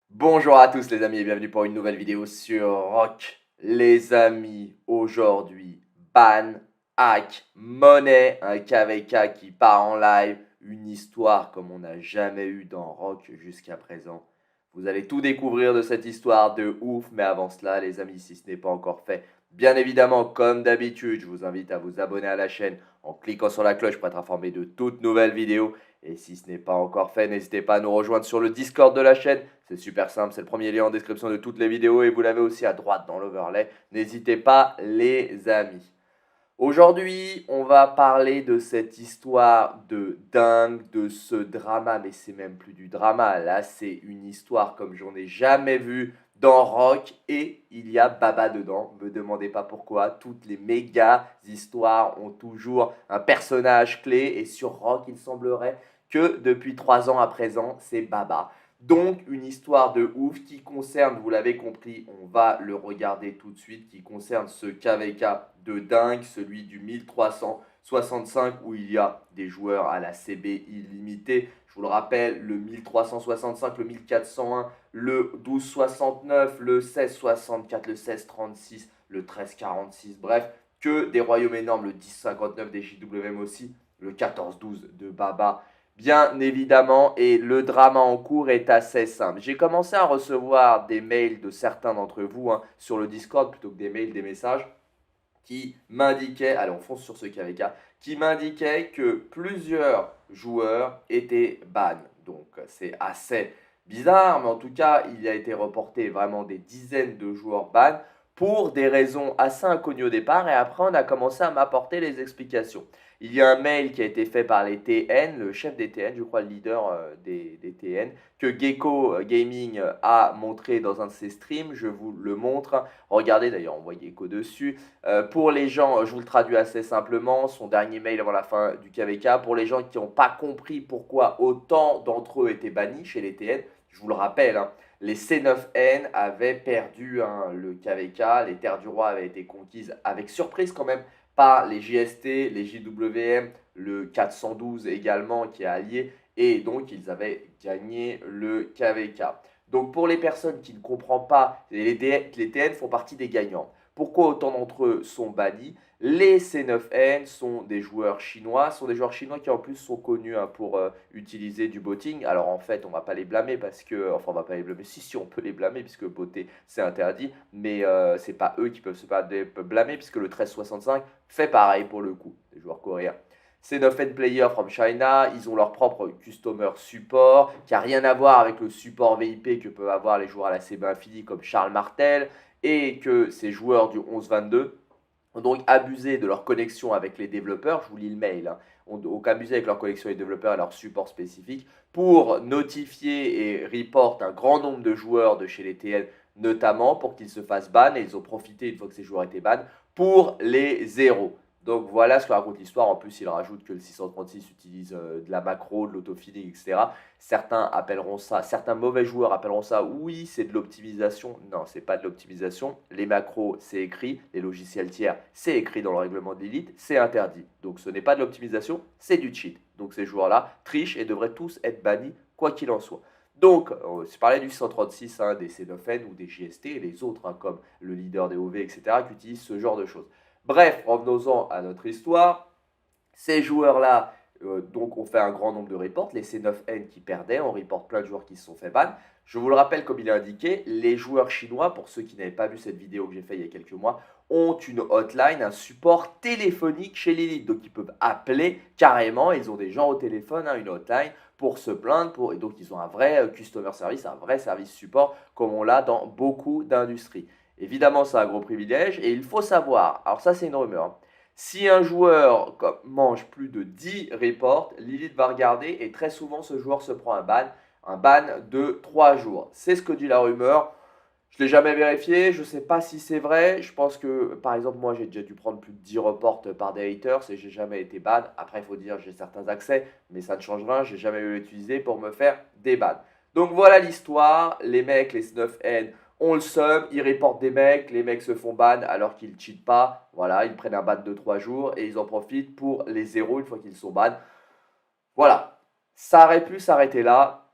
Bonjour à tous les amis et bienvenue pour une nouvelle vidéo sur Rock. Les amis, aujourd'hui, ban, hack, monnaie, un KVK qui part en live, une histoire comme on n'a jamais eu dans Rock jusqu'à présent. Vous allez tout découvrir de cette histoire de ouf, mais avant cela les amis, si ce n'est pas encore fait, bien évidemment comme d'habitude, je vous invite à vous abonner à la chaîne en cliquant sur la cloche pour être informé de toutes nouvelles vidéos. Et si ce n'est pas encore fait, n'hésitez pas à nous rejoindre sur le Discord de la chaîne. C'est super simple, c'est le premier lien en description de toutes les vidéos et vous l'avez aussi à droite dans l'overlay. N'hésitez pas les amis. Aujourd'hui, on va parler de cette histoire de dingue, de ce drama, mais c'est même plus du drama, là c'est une histoire comme j'en ai jamais vu dans Rock et il y a Baba dedans, me demandez pas pourquoi, toutes les méga histoires ont toujours un personnage clé et sur Rock il semblerait que depuis 3 ans à présent c'est Baba. Donc une histoire de ouf qui concerne, vous l'avez compris, on va le regarder tout de suite, qui concerne ce KVK de dingue, celui du 1365 où il y a des joueurs à la CB illimitée. Je vous le rappelle, le 1365, le 1401, le 1269, le 1664, le 1636, le 1346, bref, que des royaumes énormes, le 1059 des JWM aussi, le 1412 de Baba. Bien évidemment, et le drama en cours est assez simple. J'ai commencé à recevoir des mails de certains d'entre vous sur le Discord plutôt que des mails, des messages qui m'indiquaient, allez on fonce sur ce KVK, qui m'indiquaient que plusieurs joueurs étaient ban. Donc c'est assez bizarre, mais en tout cas il a été reporté vraiment des dizaines de joueurs ban pour des raisons assez inconnues au départ et après on a commencé à m'apporter les explications. Il y a un mail qui a été fait par les TN, le chef des TN, je crois le leader des TN, que Gecko Gaming a montré dans un de ses streams. Je vous le montre. Regardez d'ailleurs, on voit Gecko dessus. Pour les gens, je vous le traduis assez simplement, son dernier mail avant la fin du KVK. Pour les gens qui n'ont pas compris pourquoi autant d'entre eux étaient bannis chez les TN, je vous le rappelle, les C9N avaient perdu le KVK, les Terres du Roi avaient été conquises avec surprise quand même par les JST, les JWM, le 412 également qui est allié, et donc ils avaient gagné le KVK. Donc pour les personnes qui ne comprennent pas, les TN font partie des gagnants. Pourquoi autant d'entre eux sont bannis? Les C9N sont des joueurs chinois, qui en plus sont connus pour utiliser du botting. Alors en fait, on va pas les blâmer parce que, enfin on va pas les blâmer, si on peut les blâmer puisque botter c'est interdit, mais c'est pas eux qui peuvent se blâmer puisque le 1365 fait pareil pour le coup, des joueurs coréens. C9N Player from China, ils ont leur propre customer support qui n'a rien à voir avec le support VIP que peuvent avoir les joueurs à la CB Infini comme Charles Martel et que ces joueurs du 11-22 ont donc abusé de leur connexion avec les développeurs, je vous lis le mail, ont donc abusé avec leur connexion avec les développeurs et leur support spécifique pour notifier et report un grand nombre de joueurs de chez les TN, notamment pour qu'ils se fassent ban, et ils ont profité une fois que ces joueurs étaient ban pour les zéros. Donc voilà ce que raconte l'histoire. En plus, il rajoute que le 636 utilise de la macro, de l'autofilling, etc. Certains mauvais joueurs appelleront ça, oui, c'est de l'optimisation. Non, c'est pas de l'optimisation. Les macros, c'est écrit. Les logiciels tiers, c'est écrit dans le règlement de l'élite. C'est interdit. Donc ce n'est pas de l'optimisation, c'est du cheat. Donc ces joueurs-là trichent et devraient tous être bannis, quoi qu'il en soit. Donc, je parlais du 136, des C9N ou des JST et les autres, comme le leader des OV, etc., qui utilisent ce genre de choses. Bref, revenons-en à notre histoire. Ces joueurs-là, donc, ont fait un grand nombre de reports. Les C9N qui perdaient, on reporte plein de joueurs qui se sont fait ban. Je vous le rappelle, comme il est indiqué, les joueurs chinois, pour ceux qui n'avaient pas vu cette vidéo que j'ai faite il y a quelques mois, ont une hotline, un support téléphonique chez l'élite. Donc, ils peuvent appeler carrément. Ils ont des gens au téléphone, une hotline, pour se plaindre. Et donc, ils ont un vrai customer service, un vrai service support, comme on l'a dans beaucoup d'industries. Évidemment, c'est un gros privilège et il faut savoir, alors ça c'est une rumeur, si un joueur mange plus de 10 reports, Lilith va regarder et très souvent ce joueur se prend un ban de 3 jours. C'est ce que dit la rumeur. Je ne l'ai jamais vérifié, je ne sais pas si c'est vrai. Je pense que, par exemple, moi j'ai déjà dû prendre plus de 10 reports par des haters et j'ai jamais été ban. Après, il faut dire j'ai certains accès, mais ça ne change rien, j'ai jamais eu l'utiliser pour me faire des bans. Donc voilà l'histoire, les mecs, les 9N On le sum, ils reportent des mecs, les mecs se font ban alors qu'ils cheatent pas. Voilà, ils prennent un ban de 3 jours et ils en profitent pour les zéros une fois qu'ils sont ban. Voilà, ça aurait pu s'arrêter là,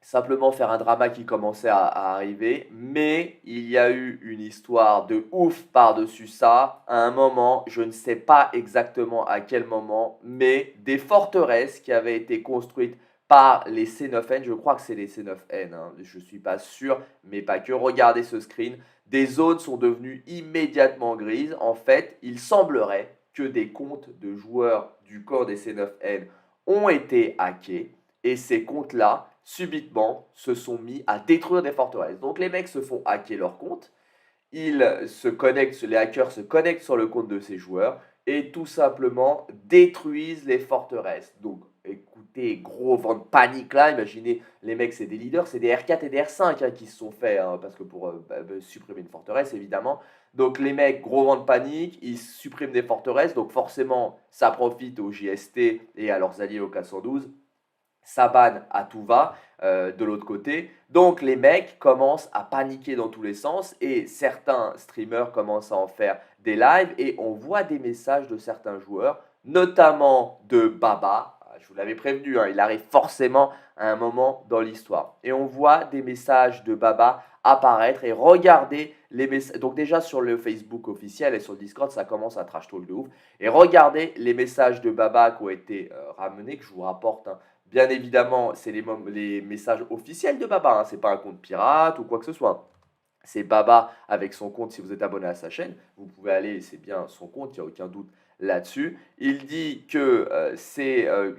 simplement faire un drama qui commençait à arriver, mais il y a eu une histoire de ouf par-dessus ça. À un moment, je ne sais pas exactement à quel moment, mais des forteresses qui avaient été construites par les C9N, je crois que c'est les C9N, hein, je ne suis pas sûr, mais pas que. Regardez ce screen, des zones sont devenues immédiatement grises. En fait, il semblerait que des comptes de joueurs du corps des C9N ont été hackés et ces comptes-là, subitement, se sont mis à détruire des forteresses. Donc les mecs se font hacker leur compte, les hackers se connectent sur le compte de ces joueurs et tout simplement détruisent les forteresses. Donc écoutez, gros vent de panique là, imaginez, les mecs c'est des leaders, c'est des R4 et des R5 hein, qui se sont faits, hein, parce que pour supprimer une forteresse évidemment. Donc les mecs, gros vent de panique, ils suppriment des forteresses, donc forcément ça profite aux JST et à leurs alliés au 412. Ça banne à tout va de l'autre côté. Donc les mecs commencent à paniquer dans tous les sens et certains streamers commencent à en faire des lives et on voit des messages de certains joueurs, notamment de Baba. Je vous l'avais prévenu, hein, il arrive forcément à un moment dans l'histoire. Et on voit des messages de Baba apparaître et regardez les messages. Donc déjà sur le Facebook officiel et sur le Discord, ça commence à trash talk de ouf. Et regardez les messages de Baba qui ont été ramenés, que je vous rapporte, hein. Bien évidemment, c'est les messages officiels de Baba, hein, c'est pas un compte pirate ou quoi que ce soit. C'est Baba avec son compte, si vous êtes abonné à sa chaîne, vous pouvez aller, c'est bien son compte, il n'y a aucun doute là-dessus. Il dit que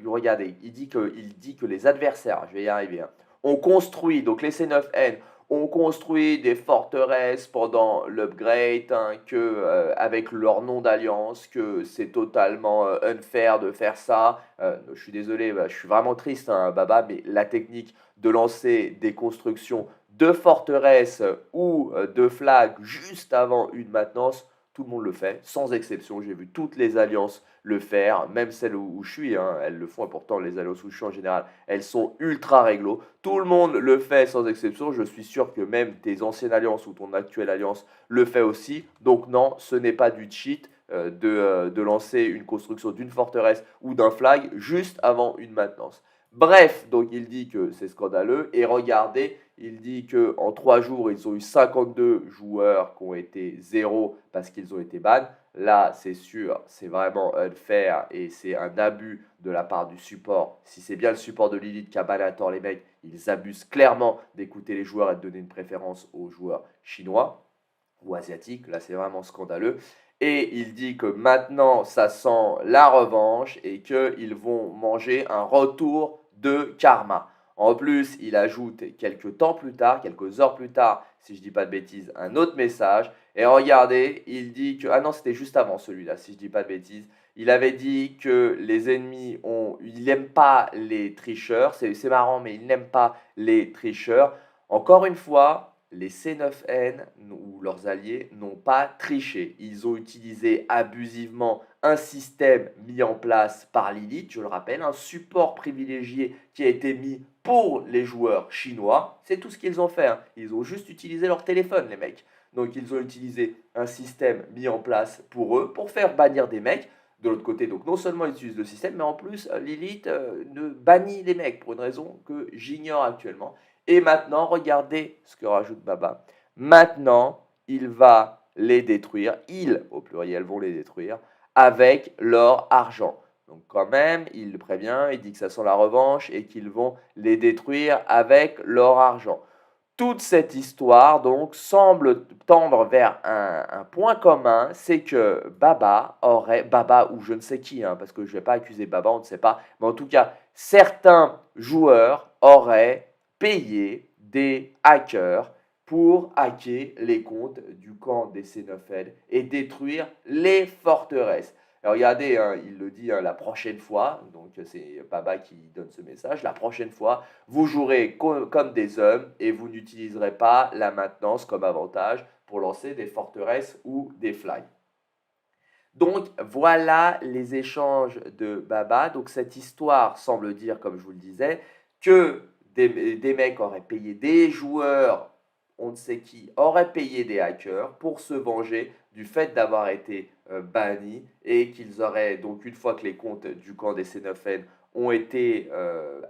regardez, il dit que les adversaires, je vais y arriver, hein, ont construit, donc les C9N ont construit des forteresses pendant l'upgrade, hein, avec leur nom d'alliance, que c'est totalement unfair de faire ça. Je suis désolé, bah, je suis vraiment triste, hein, Baba, mais la technique de lancer des constructions de forteresses ou de flags juste avant une maintenance, tout le monde le fait, sans exception. J'ai vu toutes les alliances le faire, même celles où je suis, hein, elles le font. Et pourtant, les alliances où je suis en général, elles sont ultra réglo. Tout le monde le fait sans exception. Je suis sûr que même tes anciennes alliances ou ton actuelle alliance le fait aussi. Donc non, ce n'est pas du cheat de lancer une construction d'une forteresse ou d'un flag juste avant une maintenance. Bref, donc il dit que c'est scandaleux. Et regardez, il dit qu'en 3 jours, ils ont eu 52 joueurs qui ont été zéro parce qu'ils ont été ban. Là, c'est sûr, c'est vraiment unfair et c'est un abus de la part du support. Si c'est bien le support de Lilith qui a ban à tort les mecs, ils abusent clairement d'écouter les joueurs et de donner une préférence aux joueurs chinois ou asiatiques. Là, c'est vraiment scandaleux. Et il dit que maintenant, ça sent la revanche et qu'ils vont manger un retour de karma. En plus, il ajoute quelques temps plus tard, quelques heures plus tard, si je ne dis pas de bêtises, un autre message. Et regardez, il dit que... Ah non, c'était juste avant celui-là, si je ne dis pas de bêtises. Il avait dit que les ennemis ont... Il n'aime pas les tricheurs. C'est marrant, mais il n'aime pas les tricheurs. Encore une fois, les C9N ou leurs alliés n'ont pas triché. Ils ont utilisé abusivement un système mis en place par Lilith, je le rappelle, un support privilégié qui a été mis pour les joueurs chinois. C'est tout ce qu'ils ont fait, hein. Ils ont juste utilisé leur téléphone, les mecs. Donc ils ont utilisé un système mis en place pour eux, pour faire bannir des mecs. De l'autre côté, donc non seulement ils utilisent le système, mais en plus Lilith ne bannit les mecs pour une raison que j'ignore actuellement. Et maintenant, regardez ce que rajoute Baba. Maintenant, il va les détruire. Ils, au pluriel, vont les détruire avec leur argent. Donc quand même, il le prévient, il dit que ça sent la revanche et qu'ils vont les détruire avec leur argent. Toute cette histoire donc semble tendre vers un point commun, c'est que Baba ou je ne sais qui, hein, parce que je ne vais pas accuser Baba, on ne sait pas, mais en tout cas, certains joueurs auraient payé des hackers pour hacker les comptes du camp des C9N et détruire les forteresses. Alors regardez, hein, il le dit, hein, la prochaine fois, donc c'est Baba qui donne ce message, la prochaine fois, vous jouerez comme des hommes et vous n'utiliserez pas la maintenance comme avantage pour lancer des forteresses ou des flags. Donc voilà les échanges de Baba. Donc cette histoire semble dire, comme je vous le disais, que des mecs auraient payé des joueurs on ne sait qui aurait payé des hackers pour se venger du fait d'avoir été bannis et qu'ils auraient, donc une fois que les comptes du camp des C9N ont été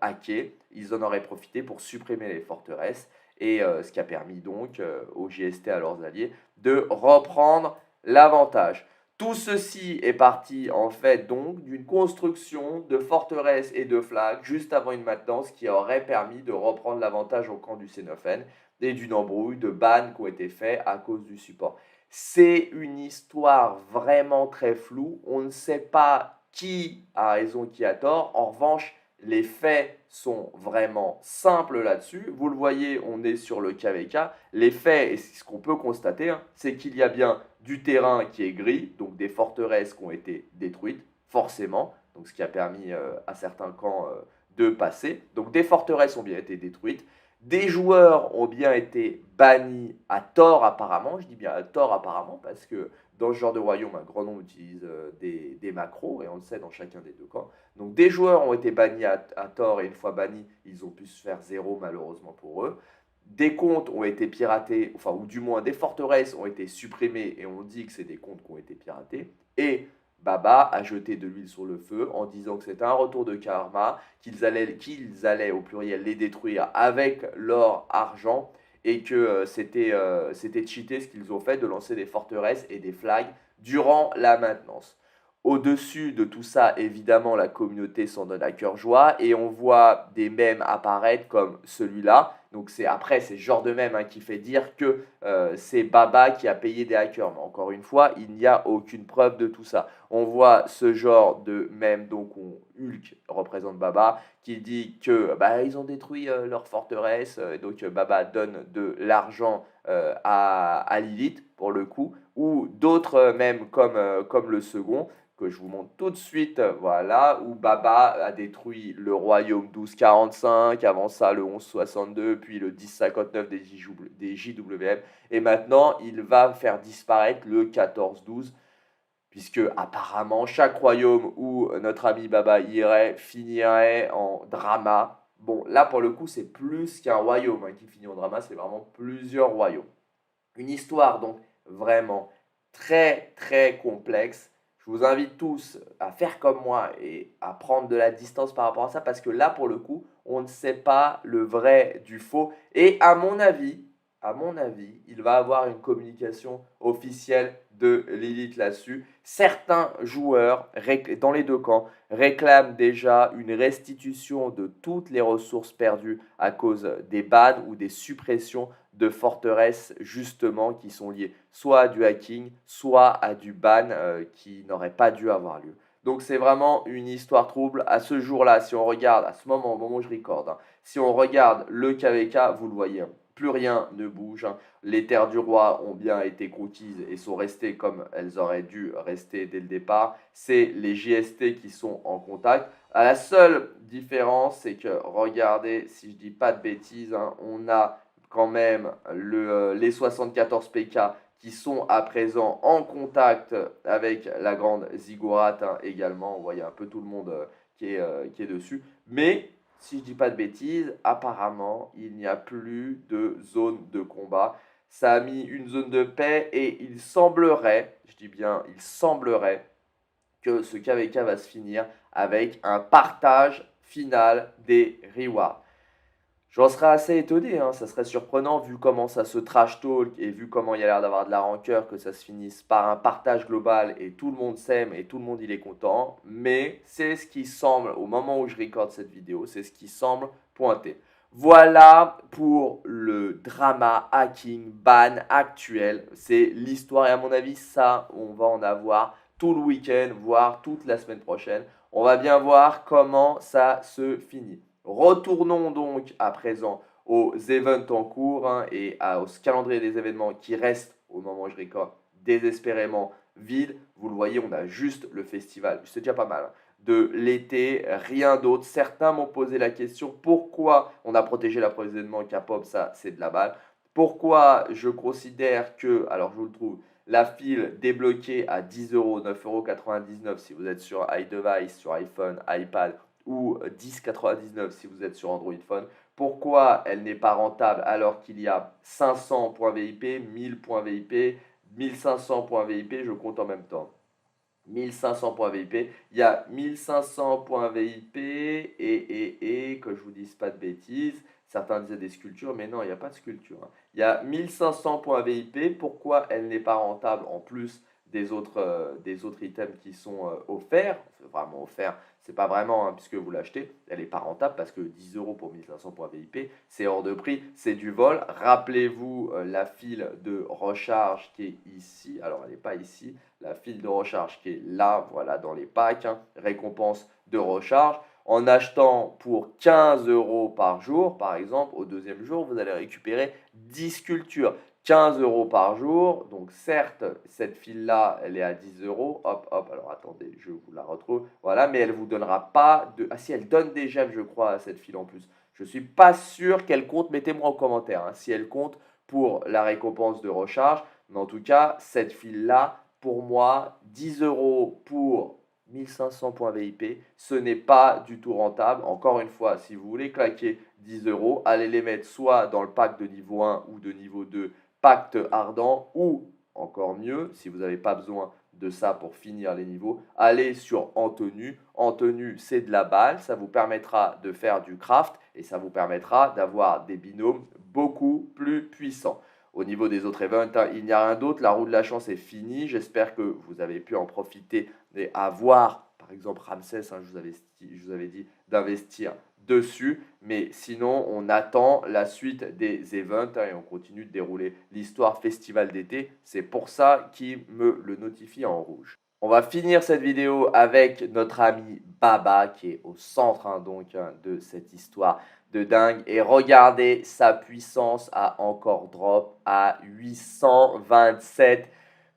hackés, ils en auraient profité pour supprimer les forteresses et ce qui a permis donc aux JST, à leurs alliés, de reprendre l'avantage. Tout ceci est parti en fait donc d'une construction de forteresses et de flags juste avant une maintenance qui aurait permis de reprendre l'avantage au camp du C9N et d'une embrouille de bans qui ont été faits à cause du support. C'est une histoire vraiment très floue, on ne sait pas qui a raison, qui a tort. En revanche, les faits sont vraiment simples là-dessus. Vous le voyez, on est sur le KVK. Les faits, et c'est ce qu'on peut constater, c'est qu'il y a bien du terrain qui est gris, donc des forteresses qui ont été détruites, forcément, donc ce qui a permis à certains camps de passer. Donc des forteresses ont bien été détruites. Des joueurs ont bien été bannis à tort apparemment, je dis bien à tort apparemment, parce que dans ce genre de royaume, un grand nombre utilise des macros, et on le sait dans chacun des deux camps. Donc des joueurs ont été bannis à tort, et une fois bannis, ils ont pu se faire zéro malheureusement pour eux. Des comptes ont été piratés, enfin ou du moins des forteresses ont été supprimées, et on dit que c'est des comptes qui ont été piratés. Et Baba a jeté de l'huile sur le feu en disant que c'était un retour de karma, qu'ils allaient au pluriel les détruire avec leur argent et que c'était cheaté ce qu'ils ont fait de lancer des forteresses et des flags durant la maintenance. Au-dessus de tout ça, évidemment, la communauté s'en donne à cœur joie et on voit des mèmes apparaître comme celui-là. Donc c'est ce genre de mème qui fait dire que c'est Baba qui a payé des hackers. Mais encore une fois, il n'y a aucune preuve de tout ça. On voit ce genre de mème, donc Hulk représente Baba, qui dit que ils ont détruit leur forteresse, donc Baba donne de l'argent à Lilith pour le coup, ou d'autres mèmes comme le second que je vous montre tout de suite, voilà, où Baba a détruit le royaume 1245, avant ça le 1162, puis le 1059 des JWM, et maintenant il va faire disparaître le 1412, puisque apparemment chaque royaume où notre ami Baba irait finirait en drama. Bon, là pour le coup c'est plus qu'un royaume qui finit en drama, c'est vraiment plusieurs royaumes. Une histoire donc vraiment très très complexe. Je vous invite tous à faire comme moi et à prendre de la distance par rapport à ça parce que là pour le coup, on ne sait pas le vrai du faux et à mon avis, il va avoir une communication officielle de Lilith là-dessus. Certains joueurs dans les deux camps réclament déjà une restitution de toutes les ressources perdues à cause des bans ou des suppressions de forteresses justement qui sont liées soit à du hacking, soit à du ban qui n'aurait pas dû avoir lieu. Donc c'est vraiment une histoire trouble. À ce jour-là, si on regarde, à ce moment, au moment où je recorde, si on regarde le KVK, vous le voyez, plus rien ne bouge. Les terres du roi ont bien été conquises et sont restées comme elles auraient dû rester dès le départ. C'est les JST qui sont en contact. La seule différence, c'est que, regardez, si je dis pas de bêtises, on a quand même les 74 PK qui sont à présent en contact avec la grande Ziggurat également. On voit un peu tout le monde qui est dessus. Mais, si je dis pas de bêtises, apparemment, il n'y a plus de zone de combat. Ça a mis une zone de paix et il semblerait, je dis bien, il semblerait que ce KVK va se finir avec un partage final des rewards. J'en serais assez étonné, ça serait surprenant vu comment ça se trash talk et vu comment il y a l'air d'avoir de la rancœur que ça se finisse par un partage global et tout le monde s'aime et tout le monde il est content. Mais c'est ce qui semble, au moment où je recorde cette vidéo, c'est ce qui semble pointer. Voilà pour le drama hacking ban actuel. C'est l'histoire et à mon avis ça on va en avoir tout le week-end, voire toute la semaine prochaine. On va bien voir comment ça se finit. Retournons donc à présent aux events en cours et au calendrier des événements qui reste au moment où je recorde désespérément vide. Vous le voyez, on a juste le festival, c'est déjà pas mal, de l'été, rien d'autre. Certains m'ont posé la question pourquoi on a protégé l'approvisionnement K-pop, ça c'est de la balle. Pourquoi je considère que, alors je vous le trouve, la file débloquée à 10 euros, 9,99 € si vous êtes sur iDevice, sur iPhone, iPad ou 10,99 si vous êtes sur Android Phone. Pourquoi elle n'est pas rentable alors qu'il y a 500 points VIP, 1000 points VIP, 1500 points VIP, je compte en même temps. 1500 points VIP, il y a 1500 points VIP et que je vous dise pas de bêtises, certains disaient des sculptures, mais non, il n'y a pas de sculpture, hein. Il y a 1500 points VIP, pourquoi elle n'est pas rentable en plus des autres items qui sont offerts, vraiment offerts, c'est pas vraiment, hein, puisque vous l'achetez, elle n'est pas rentable parce que 10 euros pour 1500 points VIP, c'est hors de prix, c'est du vol. Rappelez-vous la file de recharge qui est ici, alors elle n'est pas ici, la file de recharge qui est là, voilà, dans les packs, hein, récompense de recharge. En achetant pour 15 euros par jour, par exemple, au deuxième jour, vous allez récupérer 10 sculptures. 15 euros par jour, donc certes, cette file-là, elle est à 10 euros. Hop, hop, alors attendez, je vous la retrouve. Voilà, mais elle ne vous donnera pas de... Ah si, elle donne des gemmes, je crois, à cette file en plus. Je ne suis pas sûr qu'elle compte, mettez-moi en commentaire hein, si elle compte pour la récompense de recharge. Mais en tout cas, cette file-là, pour moi, 10 euros pour 1500 points VIP, ce n'est pas du tout rentable. Encore une fois, si vous voulez claquer 10 euros, allez les mettre soit dans le pack de niveau 1 ou de niveau 2, pacte ardent, ou encore mieux, si vous n'avez pas besoin de ça pour finir les niveaux, allez sur en tenue. En tenue, c'est de la balle, ça vous permettra de faire du craft et ça vous permettra d'avoir des binômes beaucoup plus puissants. Au niveau des autres events, hein, il n'y a rien d'autre. La roue de la chance est finie. J'espère que vous avez pu en profiter et avoir, par exemple, Ramsès, hein, je vous avais dit d'investir dessus. Mais sinon, on attend la suite des events hein, et on continue de dérouler l'histoire festival d'été. C'est pour ça qu'il me le notifie en rouge. On va finir cette vidéo avec notre ami Baba qui est au centre hein, donc, hein, de cette histoire de dingue. Et regardez sa puissance a encore drop à 827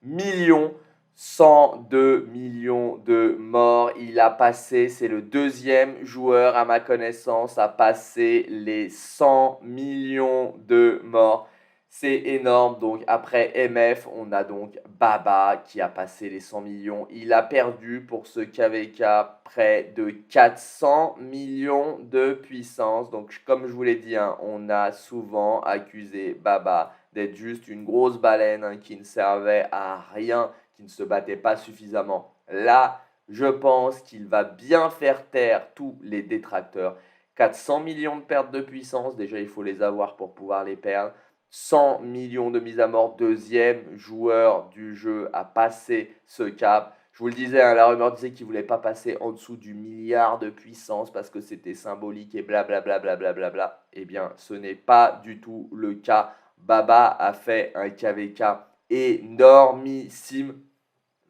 millions. 102 millions de morts. Il a passé, c'est le deuxième joueur à ma connaissance à passer les 100 millions de morts. C'est énorme. Donc après MF, on a donc Baba qui a passé les 100 millions. Il a perdu pour ce KVK près de 400 millions de puissance. Donc comme je vous l'ai dit, hein, on a souvent accusé Baba d'être juste une grosse baleine hein, qui ne servait à rien, qui ne se battait pas suffisamment. Là, je pense qu'il va bien faire taire tous les détracteurs. 400 millions de pertes de puissance, déjà il faut les avoir pour pouvoir les perdre. 100 millions de mises à mort, deuxième joueur du jeu à passer ce cap. Je vous le disais, hein, la rumeur disait qu'il ne voulait pas passer en dessous du milliard de puissance parce que c'était symbolique et blablabla. Bla. Eh bien, ce n'est pas du tout le cas. Baba a fait un KVK énormissime.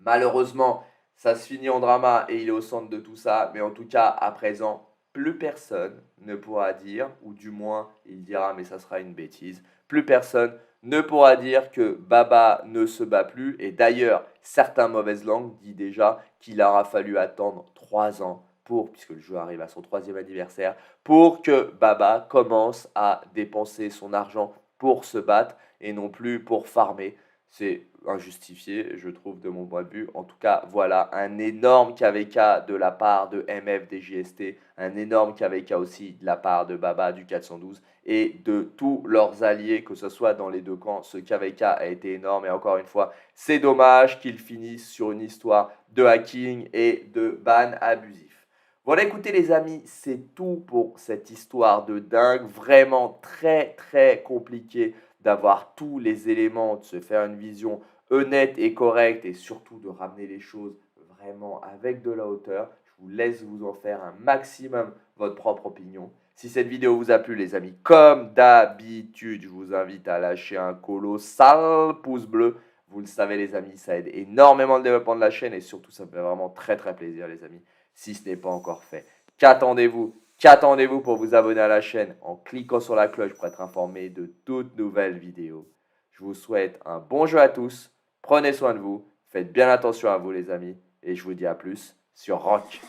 Malheureusement, ça se finit en drama et il est au centre de tout ça. Mais en tout cas, à présent, plus personne ne pourra dire, ou du moins il dira, mais ça sera une bêtise, plus personne ne pourra dire que Baba ne se bat plus. Et d'ailleurs, certaines mauvaises langues disent déjà qu'il aura fallu attendre 3 ans puisque le jeu arrive à son 3e anniversaire, pour que Baba commence à dépenser son argent pour se battre et non plus pour farmer. C'est injustifié, je trouve, de mon point de vue. En tout cas, voilà, un énorme KVK de la part de MF des JST, un énorme KVK aussi de la part de Baba du 412 et de tous leurs alliés, que ce soit dans les deux camps. Ce KVK a été énorme et encore une fois, c'est dommage qu'il finisse sur une histoire de hacking et de ban abusif. Voilà, écoutez les amis, c'est tout pour cette histoire de dingue, vraiment très très compliqué d'avoir tous les éléments, de se faire une vision honnête et correcte et surtout de ramener les choses vraiment avec de la hauteur. Je vous laisse vous en faire un maximum votre propre opinion. Si cette vidéo vous a plu les amis, comme d'habitude, je vous invite à lâcher un colossal pouce bleu. Vous le savez les amis, ça aide énormément le développement de la chaîne et surtout ça me fait vraiment très très plaisir les amis. Si ce n'est pas encore fait, qu'attendez-vous? Qu'attendez-vous pour vous abonner à la chaîne en cliquant sur la cloche pour être informé de toutes nouvelles vidéos? Je vous souhaite un bon jeu à tous, prenez soin de vous, faites bien attention à vous les amis, et je vous dis à plus sur Rock.